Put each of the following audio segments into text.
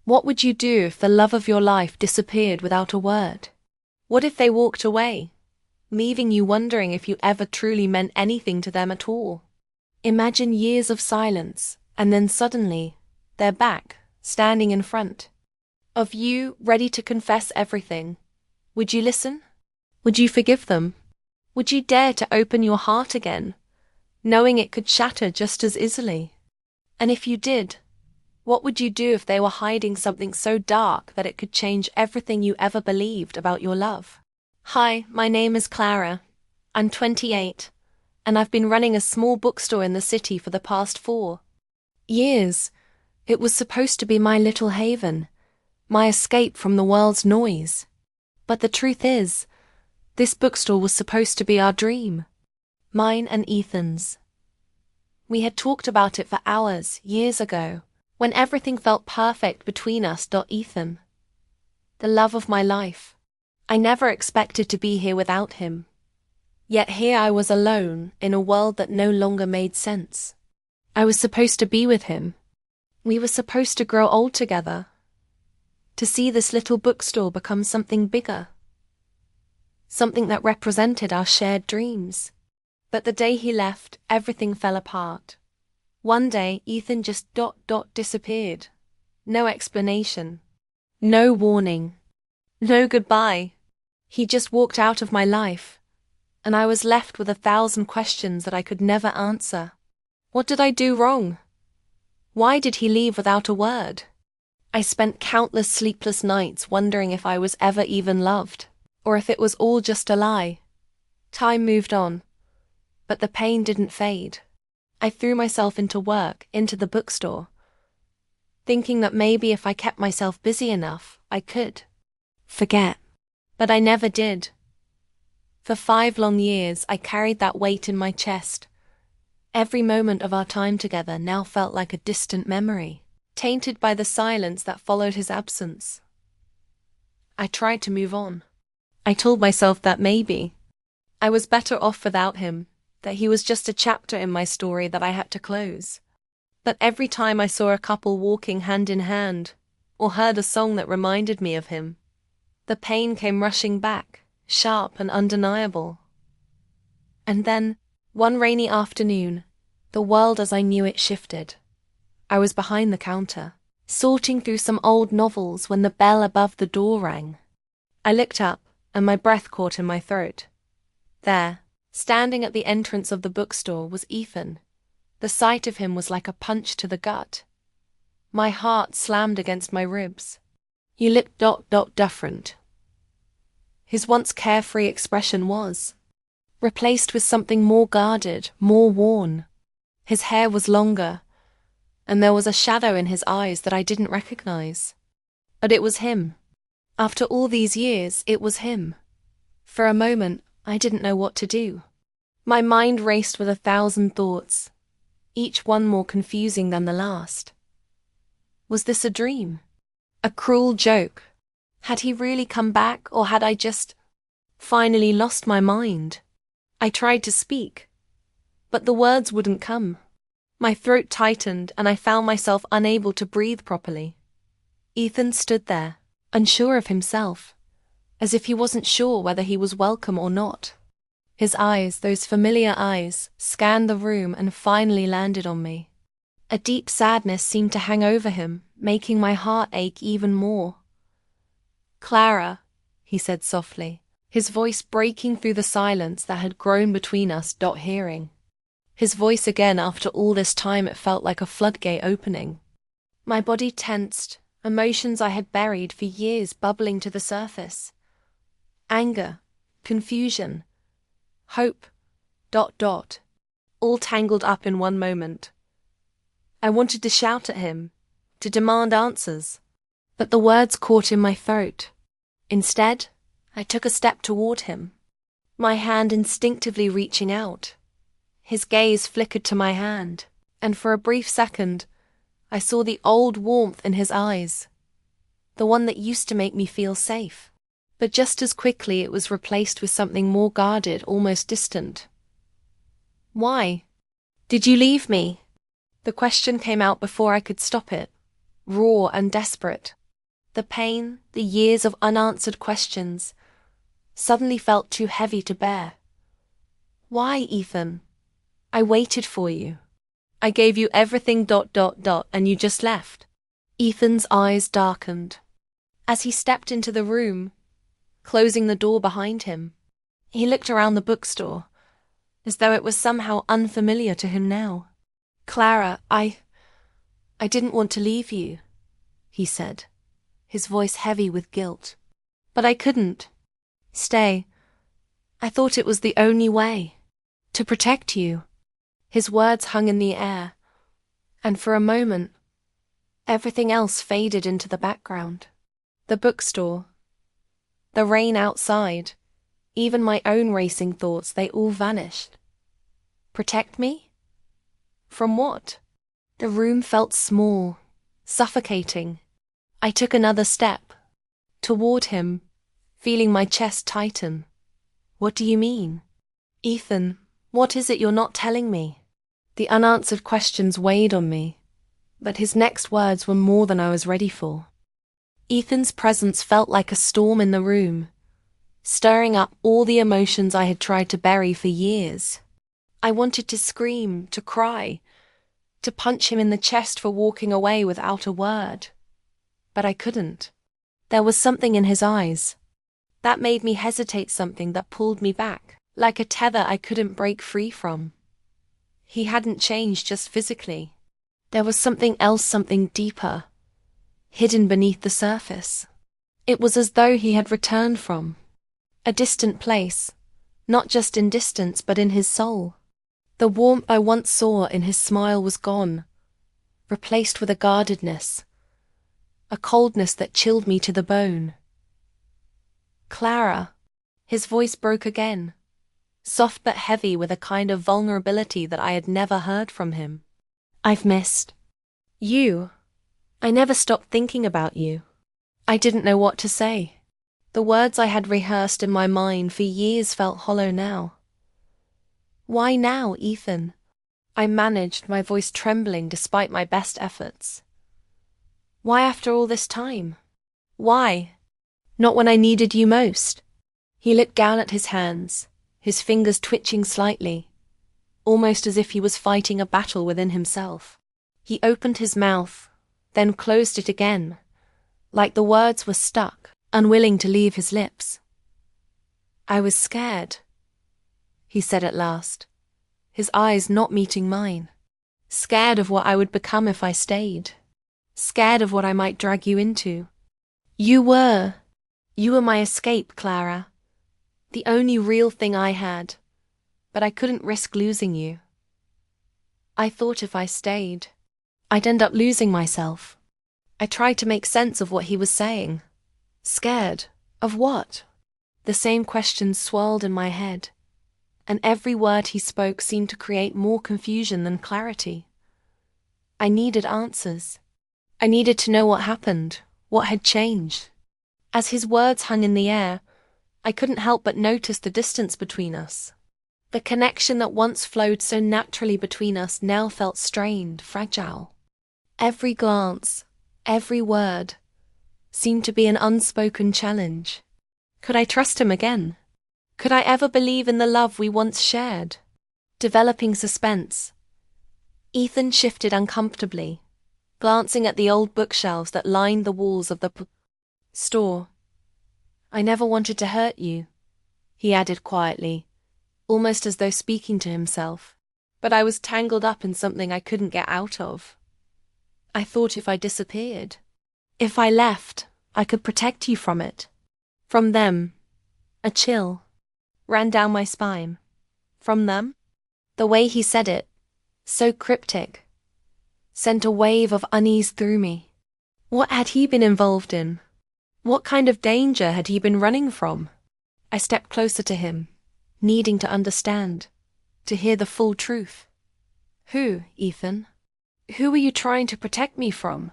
What would you do if the love of your life disappeared without a word? What if they walked away, leaving you wondering if you ever truly meant anything to them at all? Imagine years of silence, and then suddenly, they're back, standing in front of you, ready to confess everything. Would you listen? Would you forgive them? Would you dare to open your heart again, knowing it could shatter just as easily? And if you did, what would you do if they were hiding something so dark that it could change everything you ever believed about your love? Hi, my name is Clara. I'm 28, and I've been running a small bookstore in the city for the past 4 years. It was supposed to be my little haven, my escape from the world's noise. But the truth is, this bookstore was supposed to be our dream. Mine and Ethan's. We had talked about it for hours, years ago, when everything felt perfect between us. Ethan, the love of my life. I never expected to be here without him. Yet here I was alone in a world that no longer made sense. I was supposed to be with him. We were supposed to grow old together. To see this little bookstore become something bigger. Something that represented our shared dreams. But the day he left, everything fell apart. One day, Ethan just disappeared. No explanation. No warning. No goodbye. He just walked out of my life, and I was left with 1,000 questions that I could never answer. What did I do wrong? Why did he leave without a word? I spent countless sleepless nights wondering if I was ever even loved, or if it was all just a lie. Time moved on, but the pain didn't fade. I threw myself into work, into the bookstore, thinking that maybe if I kept myself busy enough, I could forget. But I never did. For 5 long years, I carried that weight in my chest. Every moment of our time together now felt like a distant memory, tainted by the silence that followed his absence. I tried to move on. I told myself that maybe I was better off without him, that he was just a chapter in my story that I had to close. But every time I saw a couple walking hand in hand, or heard a song that reminded me of him, the pain came rushing back, sharp and undeniable. And then, one rainy afternoon, the world as I knew it shifted. I was behind the counter, sorting through some old novels when the bell above the door rang. I looked up, and my breath caught in my throat. There, standing at the entrance of the bookstore, was Ethan. The sight of him was like a punch to the gut. My heart slammed against my ribs. You looked different. His once carefree expression was replaced with something more guarded, more worn. His hair was longer, and there was a shadow in his eyes that I didn't recognize. But it was him. After all these years, it was him. For a moment, I didn't know what to do. My mind raced with 1,000 thoughts, each one more confusing than the last. Was this a dream? A cruel joke? Had he really come back, or had I just finally lost my mind? I tried to speak, but the words wouldn't come. My throat tightened, and I found myself unable to breathe properly. Ethan stood there, unsure of himself, as if he wasn't sure whether he was welcome or not. His eyes, those familiar eyes, scanned the room and finally landed on me. A deep sadness seemed to hang over him, making my heart ache even more. "Clara," he said softly, his voice breaking through the silence that had grown between us. Hearing his voice again after all this time, it felt like a floodgate opening. My body tensed, emotions I had buried for years bubbling to the surface. Anger, confusion, hope, all tangled up in one moment. I wanted to shout at him, to demand answers, but the words caught in my throat. Instead, I took a step toward him, my hand instinctively reaching out. His gaze flickered to my hand, and for a brief second, I saw the old warmth in his eyes, the one that used to make me feel safe. But just as quickly it was replaced with something more guarded, almost distant. "Why? Did you leave me?" The question came out before I could stop it, raw and desperate. The pain, the years of unanswered questions, suddenly felt too heavy to bear. Why, Ethan? I waited for you. I gave you everything ... and you just left. Ethan's eyes darkened as he stepped into the room, closing the door behind him. He looked around the bookstore, as though it was somehow unfamiliar to him now. Clara, I didn't want to leave you, he said, his voice heavy with guilt. But I couldn't. Stay. I thought it was the only way. To protect you. His words hung in the air, and for a moment, everything else faded into the background. The bookstore, the rain outside, even my own racing thoughts, they all vanished. Protect me? From what? The room felt small, suffocating. I took another step, toward him, feeling my chest tighten. What do you mean? Ethan, what is it you're not telling me? The unanswered questions weighed on me, but his next words were more than I was ready for. Ethan's presence felt like a storm in the room, stirring up all the emotions I had tried to bury for years. I wanted to scream, to cry, to punch him in the chest for walking away without a word. But I couldn't. There was something in his eyes that made me hesitate, something that pulled me back, like a tether I couldn't break free from. He hadn't changed just physically. There was something else, something deeper, hidden beneath the surface. It was as though he had returned from a distant place, not just in distance but in his soul. The warmth I once saw in his smile was gone, replaced with a guardedness, a coldness that chilled me to the bone. Clara, his voice broke again, soft but heavy with a kind of vulnerability that I had never heard from him. I've missed you. I never stopped thinking about you. I didn't know what to say. The words I had rehearsed in my mind for years felt hollow now. Why now, Ethan? I managed, my voice trembling despite my best efforts. Why after all this time? Why? Not when I needed you most. He looked down at his hands, his fingers twitching slightly, almost as if he was fighting a battle within himself. He opened his mouth, then closed it again, like the words were stuck, unwilling to leave his lips. I was scared, he said at last, his eyes not meeting mine. Scared of what I would become if I stayed. Scared of what I might drag you into. You were my escape, Clara. The only real thing I had. But I couldn't risk losing you. I thought if I stayed, I'd end up losing myself. I tried to make sense of what he was saying. Scared? Of what? The same questions swirled in my head, and every word he spoke seemed to create more confusion than clarity. I needed answers. I needed to know what happened, what had changed. As his words hung in the air, I couldn't help but notice the distance between us. The connection that once flowed so naturally between us now felt strained, fragile. Every glance, every word, seemed to be an unspoken challenge. Could I trust him again? Could I ever believe in the love we once shared? Developing suspense. Ethan shifted uncomfortably, glancing at the old bookshelves that lined the walls of the store. I never wanted to hurt you, he added quietly, almost as though speaking to himself. But I was tangled up in something I couldn't get out of. I thought if I disappeared, if I left, I could protect you from it. From them. A chill ran down my spine. From them? The way he said it, so cryptic, sent a wave of unease through me. What had he been involved in? What kind of danger had he been running from? I stepped closer to him, needing to understand, to hear the full truth. Who, Ethan? Who are you trying to protect me from?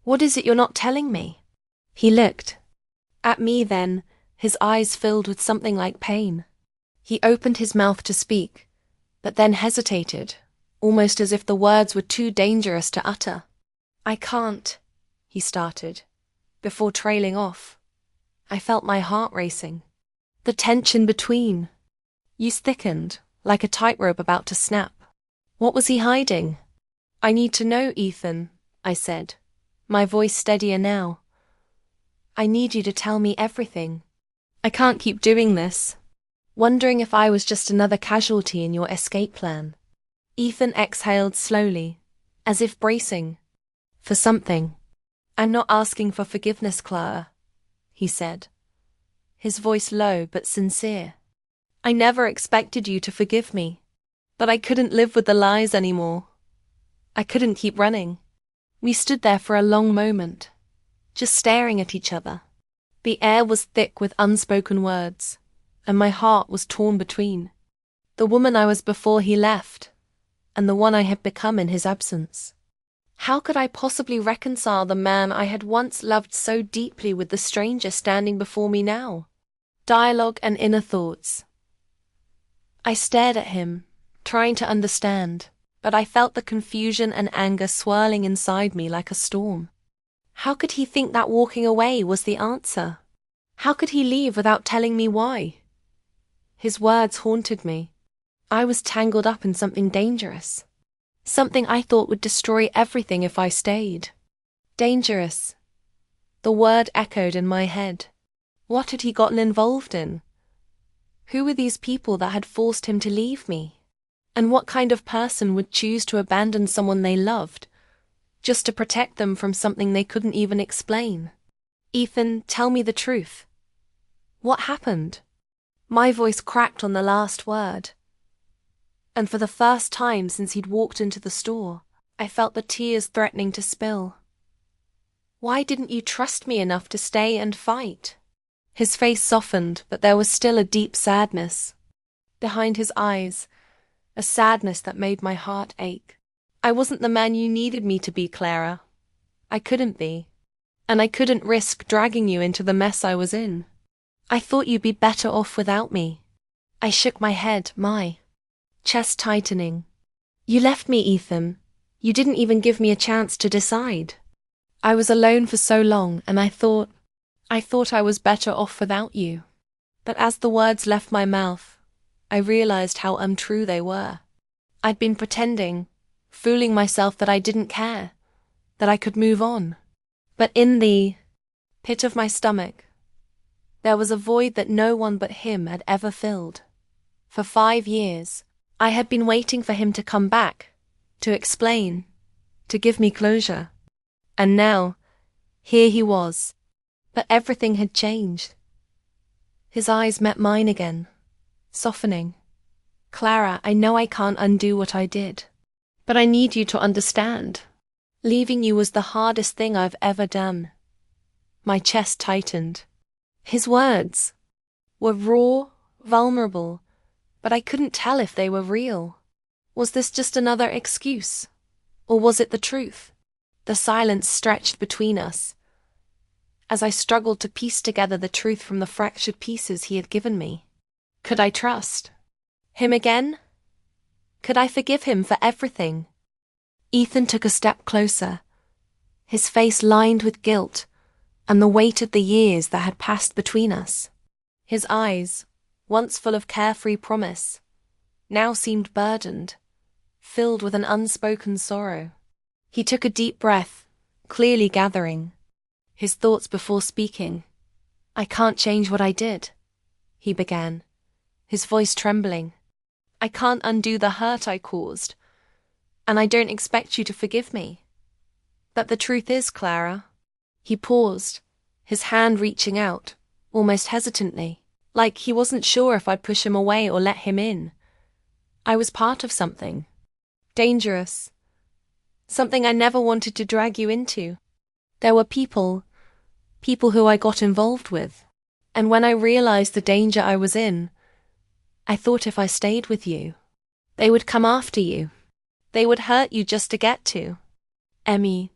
What is it you're not telling me? He looked at me then, his eyes filled with something like pain. He opened his mouth to speak, but then hesitated, almost as if the words were too dangerous to utter. I can't, he started, Before trailing off, I felt my heart racing. The tension between us thickened, like a tightrope about to snap. What was he hiding? I need to know, Ethan, I said, my voice steadier now. I need you to tell me everything. I can't keep doing this, wondering if I was just another casualty in your escape plan. Ethan exhaled slowly, as if bracing for something. I'm not asking for forgiveness, Clara, he said, his voice low but sincere. I never expected you to forgive me, but I couldn't live with the lies anymore. I couldn't keep running. We stood there for a long moment, just staring at each other. The air was thick with unspoken words, and my heart was torn between the woman I was before he left, and the one I had become in his absence. How could I possibly reconcile the man I had once loved so deeply with the stranger standing before me now? Dialogue and inner thoughts. I stared at him, trying to understand, but I felt the confusion and anger swirling inside me like a storm. How could he think that walking away was the answer? How could he leave without telling me why? His words haunted me. I was tangled up in something dangerous. Something I thought would destroy everything if I stayed. Dangerous. The word echoed in my head. What had he gotten involved in? Who were these people that had forced him to leave me? And what kind of person would choose to abandon someone they loved, just to protect them from something they couldn't even explain? Ethan, tell me the truth. What happened? My voice cracked on the last word. And for the first time since he'd walked into the store, I felt the tears threatening to spill. Why didn't you trust me enough to stay and fight? His face softened, but there was still a deep sadness behind his eyes, a sadness that made my heart ache. I wasn't the man you needed me to be, Clara. I couldn't be. And I couldn't risk dragging you into the mess I was in. I thought you'd be better off without me. I shook my head, my chest tightening. You left me, Ethan. You didn't even give me a chance to decide. I was alone for so long, and I thought I was better off without you. But as the words left my mouth, I realized how untrue they were. I'd been pretending, fooling myself that I didn't care, that I could move on. But in the pit of my stomach, there was a void that no one but him had ever filled. For 5 years, I had been waiting for him to come back, to explain, to give me closure. And now, here he was. But everything had changed. His eyes met mine again, softening. Clara, I know I can't undo what I did, but I need you to understand. Leaving you was the hardest thing I've ever done. My chest tightened. His words were raw, vulnerable, but I couldn't tell if they were real. Was this just another excuse? Or was it the truth? The silence stretched between us, as I struggled to piece together the truth from the fractured pieces he had given me. Could I trust him again? Could I forgive him for everything? Ethan took a step closer, his face lined with guilt and the weight of the years that had passed between us. His eyes, once full of carefree promise, now seemed burdened, filled with an unspoken sorrow. He took a deep breath, clearly gathering his thoughts before speaking. I can't change what I did, he began, his voice trembling. I can't undo the hurt I caused, and I don't expect you to forgive me. But the truth is, Clara, he paused, his hand reaching out, almost hesitantly, like he wasn't sure if I'd push him away or let him in. I was part of something dangerous, something I never wanted to drag you into. There were people who I got involved with, and when I realized the danger I was in, I thought if I stayed with you, they would come after you. They would hurt you just to get to. Emmy.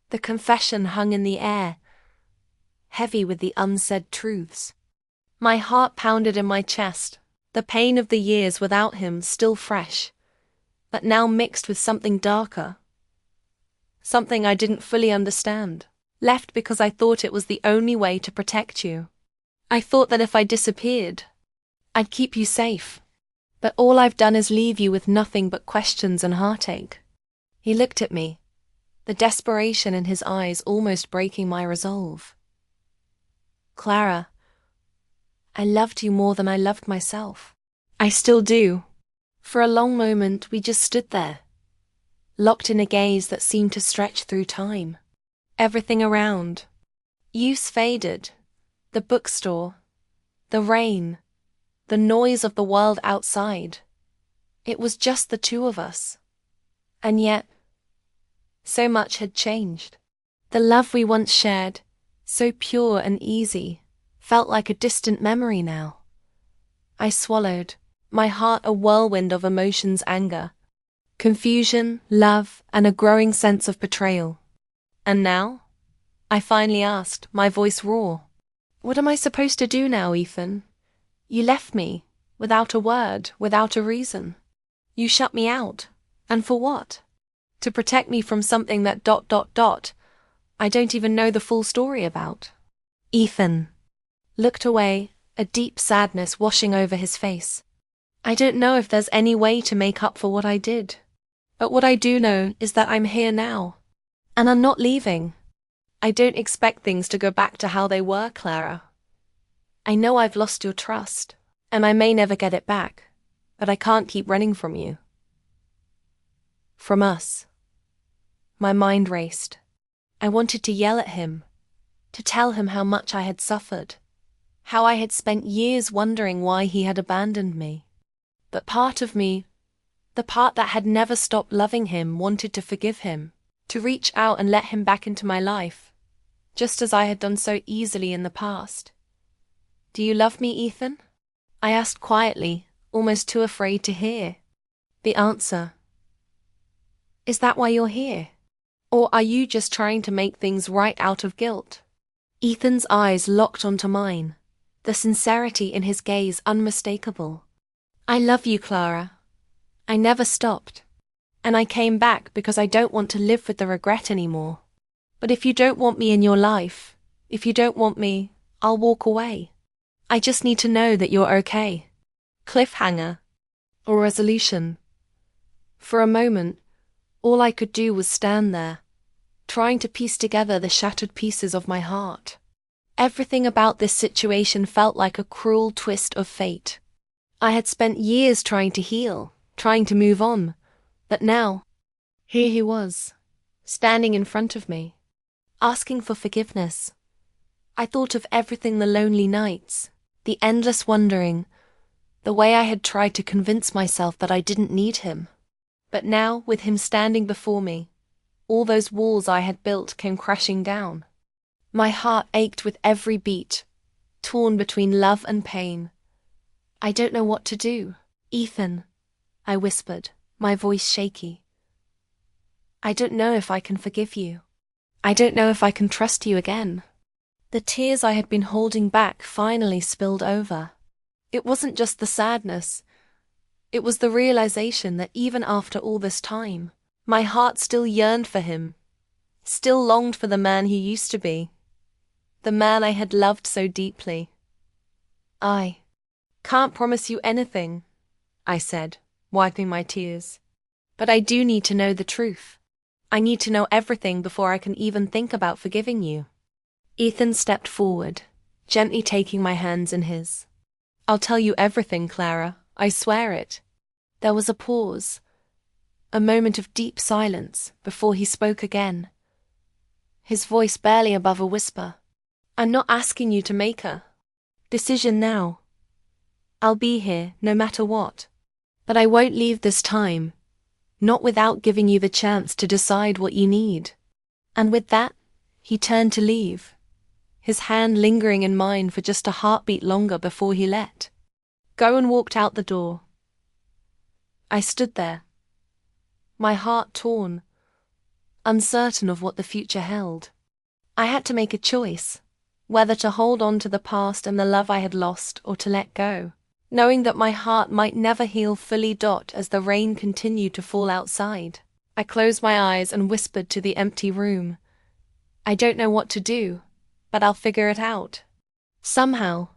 The confession hung in the air, heavy with the unsaid truths. My heart pounded in my chest, the pain of the years without him still fresh, but now mixed with something darker, something I didn't fully understand. Left because I thought it was the only way to protect you. I thought that if I disappeared, I'd keep you safe. But all I've done is leave you with nothing but questions and heartache. He looked at me, the desperation in his eyes almost breaking my resolve. Clara, I loved you more than I loved myself. I still do. For a long moment we just stood there, locked in a gaze that seemed to stretch through time. Everything around. Youth faded. The bookstore. The rain. The noise of the world outside. It was just the two of us. And yet, so much had changed. The love we once shared, so pure and easy, felt like a distant memory now. I swallowed, my heart a whirlwind of emotions, anger, confusion, love, and a growing sense of betrayal. And now? I finally asked, my voice raw. What am I supposed to do now, Ethan? You left me, without a word, without a reason. You shut me out. And for what? To protect me from something that ... I don't even know the full story about. Ethan looked away, a deep sadness washing over his face. I don't know if there's any way to make up for what I did. But what I do know is that I'm here now. And I'm not leaving. I don't expect things to go back to how they were, Clara. I know I've lost your trust, and I may never get it back, but I can't keep running from you. From us. My mind raced. I wanted to yell at him, to tell him how much I had suffered, how I had spent years wondering why he had abandoned me. But part of me, the part that had never stopped loving him, wanted to forgive him, to reach out and let him back into my life, just as I had done so easily in the past. Do you love me, Ethan? I asked quietly, almost too afraid to hear. The answer. Is that why you're here? Or are you just trying to make things right out of guilt? Ethan's eyes locked onto mine, the sincerity in his gaze unmistakable. I love you, Clara. I never stopped. And I came back because I don't want to live with the regret anymore. But if you don't want me in your life, if you don't want me, I'll walk away. I just need to know that you're okay. Cliffhanger. Or resolution. For a moment, all I could do was stand there, trying to piece together the shattered pieces of my heart. Everything about this situation felt like a cruel twist of fate. I had spent years trying to heal, trying to move on, but now, here he was, standing in front of me, asking for forgiveness. I thought of everything, the lonely nights, the endless wondering, the way I had tried to convince myself that I didn't need him. But now, with him standing before me, all those walls I had built came crashing down. My heart ached with every beat, torn between love and pain. I don't know what to do. Ethan, I whispered, my voice shaky. I don't know if I can forgive you. I don't know if I can trust you again. The tears I had been holding back finally spilled over. It wasn't just the sadness. It was the realization that even after all this time, my heart still yearned for him, still longed for the man he used to be, the man I had loved so deeply. I can't promise you anything, I said, wiping my tears. But I do need to know the truth. I need to know everything before I can even think about forgiving you. Ethan stepped forward, gently taking my hands in his. I'll tell you everything, Clara. I swear it. There was a pause, a moment of deep silence before he spoke again, his voice barely above a whisper. I'm not asking you to make a decision now. I'll be here no matter what. But I won't leave this time, not without giving you the chance to decide what you need. And with that, he turned to leave, his hand lingering in mine for just a heartbeat longer before he let go and walked out the door. I stood there, my heart torn, uncertain of what the future held. I had to make a choice, whether to hold on to the past and the love I had lost or to let go, knowing that my heart might never heal fully. As the rain continued to fall outside, I closed my eyes and whispered to the empty room, I don't know what to do, but I'll figure it out. Somehow,